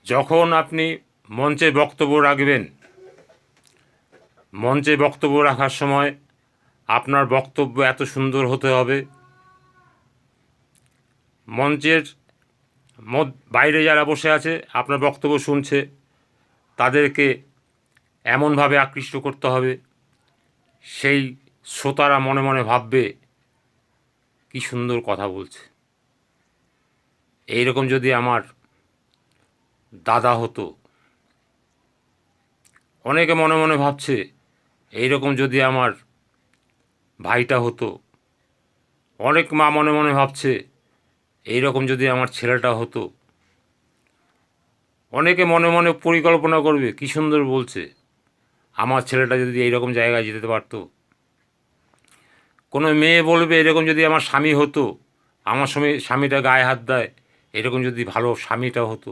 যখন আপনি মঞ্চে বক্তব্য রাখবেন, মঞ্চে বক্তব্য রাখার সময় আপনার বক্তব্য এত সুন্দর হতে হবে, মঞ্চের বাইরে যারা বসে আছে আপনার বক্তব্য শুনছে তাদেরকে এমনভাবে আকৃষ্ট করতে হবে, সেই শ্রোতারা মনে মনে ভাববে কি সুন্দর কথা বলছে। এইরকম যদি আমার দাদা হতো, অনেকে মনে মনে ভাবছে এইরকম যদি আমার ভাইটা হতো, অনেক মা মনে মনে ভাবছে এইরকম যদি আমার ছেলেটা হতো, অনেকে মনে মনে পরিকল্পনা করবে কী সুন্দর বলছে, আমার ছেলেটা যদি এইরকম জায়গায় যেতে পারতো। কোনো মেয়ে বলবে এরকম যদি আমার স্বামী হতো, আমার স্বামীটা গায়ে হাত দেয়, এরকম যদি ভালো স্বামীটা হতো।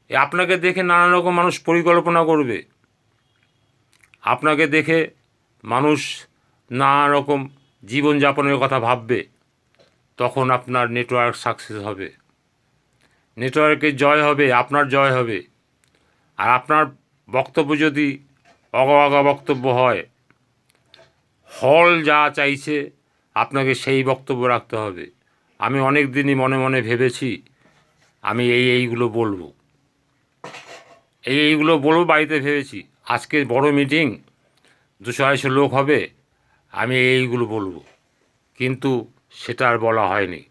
আপনাকে দেখে নানা রকম মানুষ পরিকল্পনা করবে, আপনাকে দেখে মানুষ নানা রকম জীবনযাপনের কথা ভাববে। তখন আপনার নেটওয়ার্ক সাকসেস হবে, নেটওয়ার্কের জয় হবে, আপনার জয় হবে। আর আপনার বক্তব্য যদি অগা বক্তব্য হয়, হল যা চাইছে আপনাকে সেই বক্তব্য রাখতে হবে। আমি অনেক দিনই মনে মনে ভেবেছি আমি এইগুলো বলবো, এইগুলো বলবো, বাড়িতে ভেবেছি আজকে বড় মিটিং, 200-250 লোক হবে, আমি এইগুলো বলবো, কিন্তু সেটা আর বলা হয়নি।